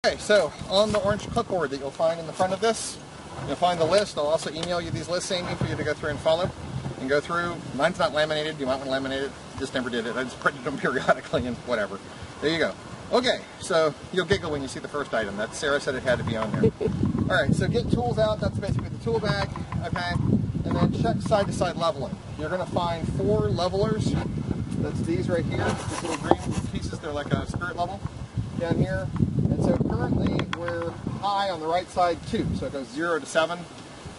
Okay, so on the orange clipboard that you'll find in the front of this, you'll find the list. I'll also email you these lists, Amy, for you to go through and follow. And go through. Mine's not laminated. You might want to laminate it. Just never did it. I just printed them periodically and whatever. There you go. Okay, so you'll giggle when you see the first item. That Sarah said it had to be on there. All right, so get tools out. That's basically the tool bag. Okay, and then check side-to-side leveling. You're going to find 4 levelers. That's these right here. These little green pieces. They're like a spirit level down here. And so currently we're high on the right side 2. So it goes 0 to 7.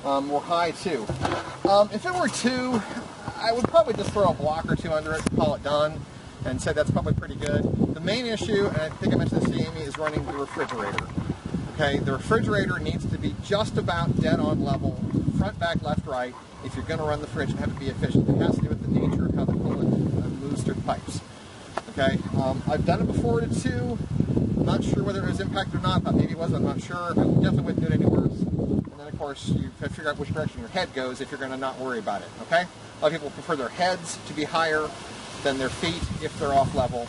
We're high 2. If it were 2, I would probably just throw a block or 2 under it and call it done, and say that's probably pretty good. The main issue, and I think I mentioned this to Amy, is running the refrigerator. Okay, the refrigerator needs to be just about dead on level, front, back, left, right, if you're going to run the fridge and have it be efficient. It has to do with the nature of how the coolant moves through the pipes. Okay, I've done it before at 2. I'm not sure whether it was impacted or not, but maybe it was, I'm not sure. I definitely wouldn't do it any worse. And then, of course, you have to figure out which direction your head goes if you're going to not worry about it, okay? A lot of people prefer their heads to be higher than their feet if they're off level.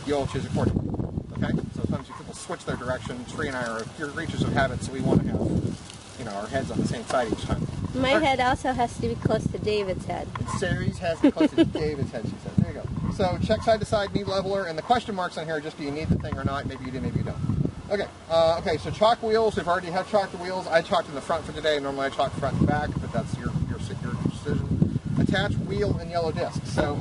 You'll choose accordingly, okay? So sometimes people switch their direction. Tree and I are creatures of habit, so we want to have, you know, our heads on the same side each time. My head also has to be close to David's head. Sarah's has to be close to David's head, she says. There you go. So check side to side, need leveler, and the question marks on here are just do you need the thing or not? Maybe you do, maybe you don't. Okay, okay, so chalk wheels. We've already have chalked the wheels. I chalked in the front for today. Normally I chalk front and back, but that's your decision. Attach wheel and yellow disc. So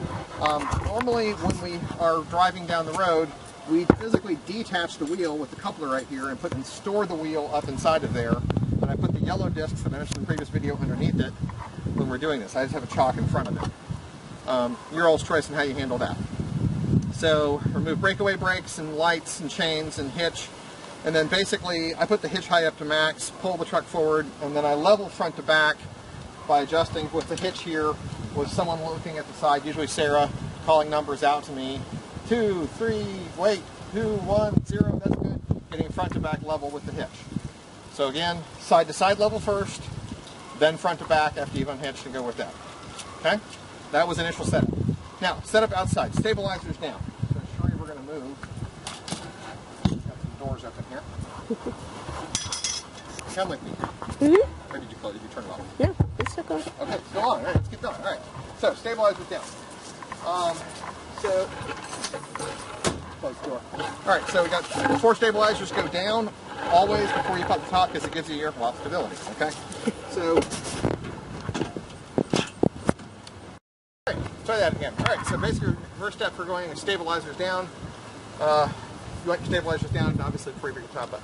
normally when we are driving down the road, we physically detach the wheel with the coupler right here and store the wheel up inside of there. And I put the yellow discs that I mentioned in the previous video underneath it when we're doing this. I just have a chalk in front of it. Your all's choice on how you handle that. So remove breakaway brakes and lights and chains and hitch. And then basically I put the hitch high up to max, pull the truck forward, and then I level front to back by adjusting with the hitch here with someone looking at the side, usually Sarah, calling numbers out to me. 2, 3, wait, 2, 1, 0, that's good. Getting front to back level with the hitch. So again, side to side level first, then front to back after you've unhitched and go with that. Okay? That was initial setup. Now, setup outside. Stabilizers down. So I'm sure we're going to move. Got some doors open here. Come with me. Or did you close? Did you turn it off? No, it's okay. Okay, go on. All right, let's get going. All right. So, stabilizers down. So, close the door. All right, so we got 4 stabilizers go down always before you pop the top because it gives you your airflow stability. Okay? So, all right, try that again. All right, so basically, first step for going is stabilizers down. You want your stabilizers down, obviously, before you bring your top up.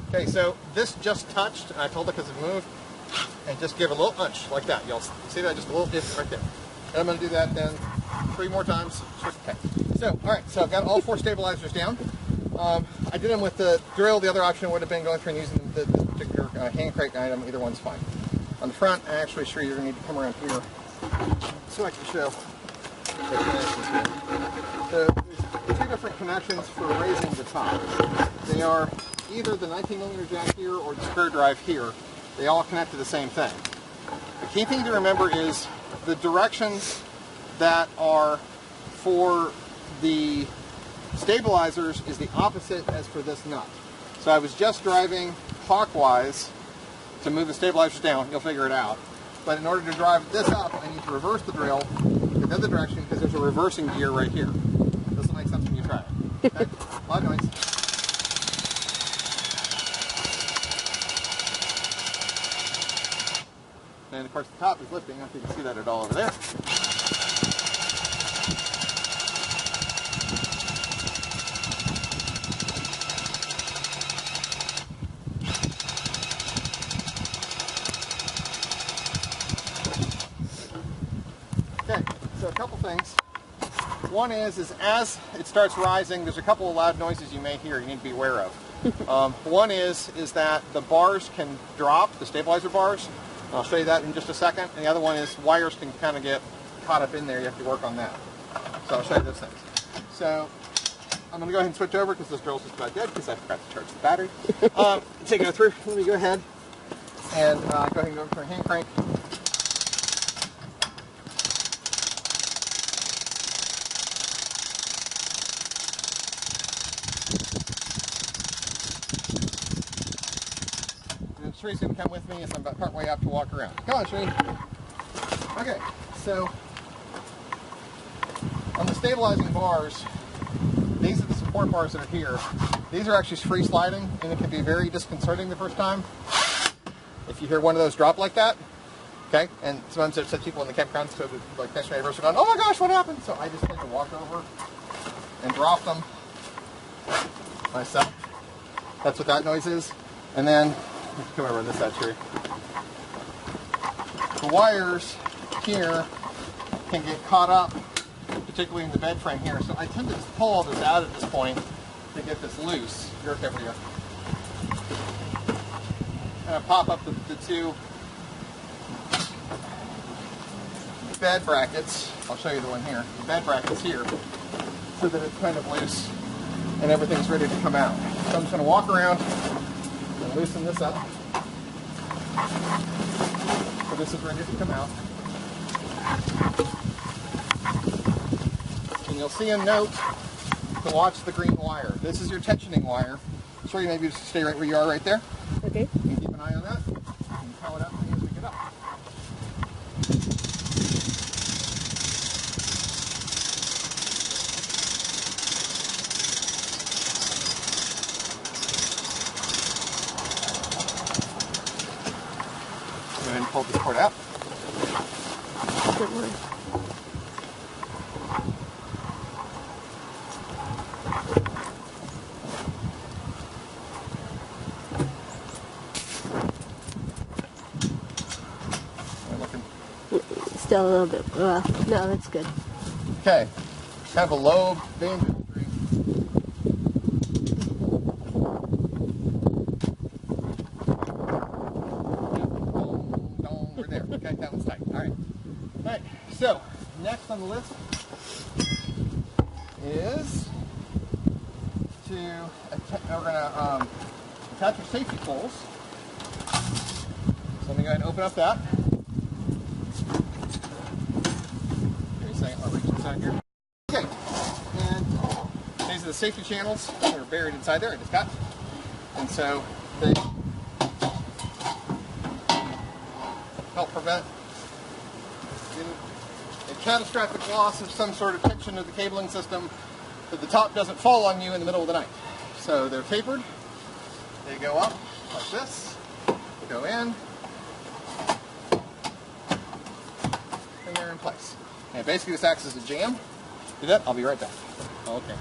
Okay, so this just touched, and I told it because it moved, and just give a little punch like that. You'll see that just a little dip right there. And I'm going to do that then 3 more times. Okay. So, all right, so I've got all 4 stabilizers down. I did them with the drill. The other option would have been going through and using the particular hand crank item. Either one's fine. On the front, I'm actually sure you're going to need to come around here so I can show the connections here. So there's 2 different connections for raising the top. They are either the 19mm jack here or the spare drive here. They all connect to the same thing. The key thing to remember is the directions that are for the stabilizers is the opposite as for this nut. So I was just driving clockwise to move the stabilizers down. You'll figure it out. But in order to drive this up, I need to reverse the drill in the other direction because there's a reversing gear right here. This will make sense when you try it. Okay? A lot of noise. And of course the top is lifting. I don't know if you can see that at all over there. Okay, so a couple things. One is as it starts rising, there's a couple of loud noises you may hear you need to be aware of. One is that the bars can drop, the stabilizer bars. I'll show you that in just a second. And the other one is wires can kind of get caught up in there. You have to work on that. So I'll show you those things. So I'm going to go ahead and switch over because this drill's just about dead because I forgot to charge the battery. To go through, let me go ahead and go ahead and go over to a hand crank. Shree's going to come with me as I'm about partway up to walk around. Come on, Shree. Okay, so on the stabilizing bars, these are the support bars that are here. These are actually free sliding, and it can be very disconcerting the first time if you hear one of those drop like that. Okay, and sometimes there's people in the campground, so like next to my neighbors are going, "Oh my gosh, what happened?" So I just tend to walk over and drop them myself. That's what that noise is. And then come over on this side, Tree. The wires here can get caught up, particularly in the bed frame here. So I tend to just pull all this out at this point to get this loose. You're okay over here. And I pop up the two bed brackets. I'll show you the one here. The bed brackets here, so that it's kind of loose and everything's ready to come out. So I'm just going to walk around and loosen this up. So this is ready to come out. And you'll see a note to watch the green wire. This is your tensioning wire. So you maybe just stay right where you are right there. Okay. And keep an eye on that. And power it up as we get up. Go ahead and pull this cord out. Good one. Still a little bit. No, that's good. Okay. Kind of a low bandwidth. We're there. Okay, that one's tight. All right. All right. So next on the list is we're going to attach our safety poles. So let me go ahead and open up that. I'll reach inside here. Okay, and these are the safety channels that are buried inside there. I just cut, and so they help prevent a catastrophic loss of some sort of tension of the cabling system, that the top doesn't fall on you in the middle of the night. So they're tapered. They go up like this. Go in, and they're in place. And basically this acts as a jam. Do that? I'll be right back. Okay.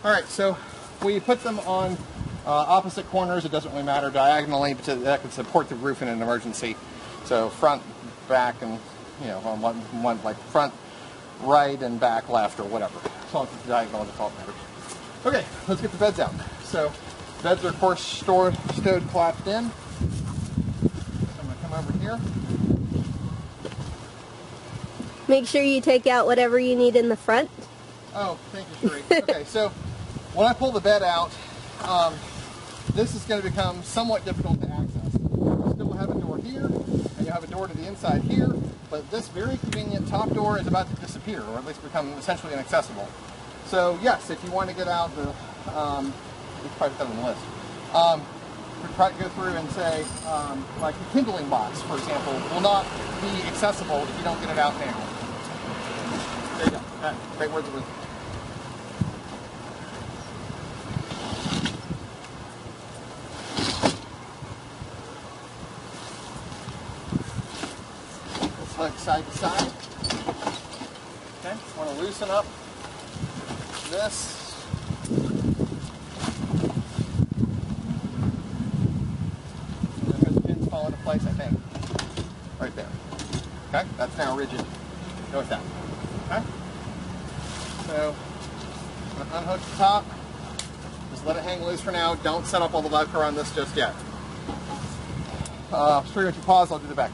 All right, so we put them on opposite corners. It doesn't really matter diagonally, but that can support the roof in an emergency. So front, back, and on one like front, right, and back, left, or whatever. As long as it's diagonal, that's all that matters. Okay, let's get the beds out. So beds are of course stowed, collapsed in. So I'm going to come over here. Make sure you take out whatever you need in the front. Oh, thank you, Sheree. Okay, so when I pull the bed out, this is going to become somewhat difficult to access. You still have a door here, and you have a door to the inside here, but this very convenient top door is about to disappear, or at least become essentially inaccessible. So yes, if you want to get out the, we probably put that on the list. We try to go through and say, like the kindling box, for example, will not be accessible if you don't get it out now. There you go. Okay. Great words of wisdom. Let's hug side to side. Okay. Want to loosen up this. Fall into place, I think. Right there. Okay, that's now rigid. Go with that. Okay? So, unhook the top. Just let it hang loose for now. Don't set up all the Velcro on this just yet. If you pause, I'll do the back one.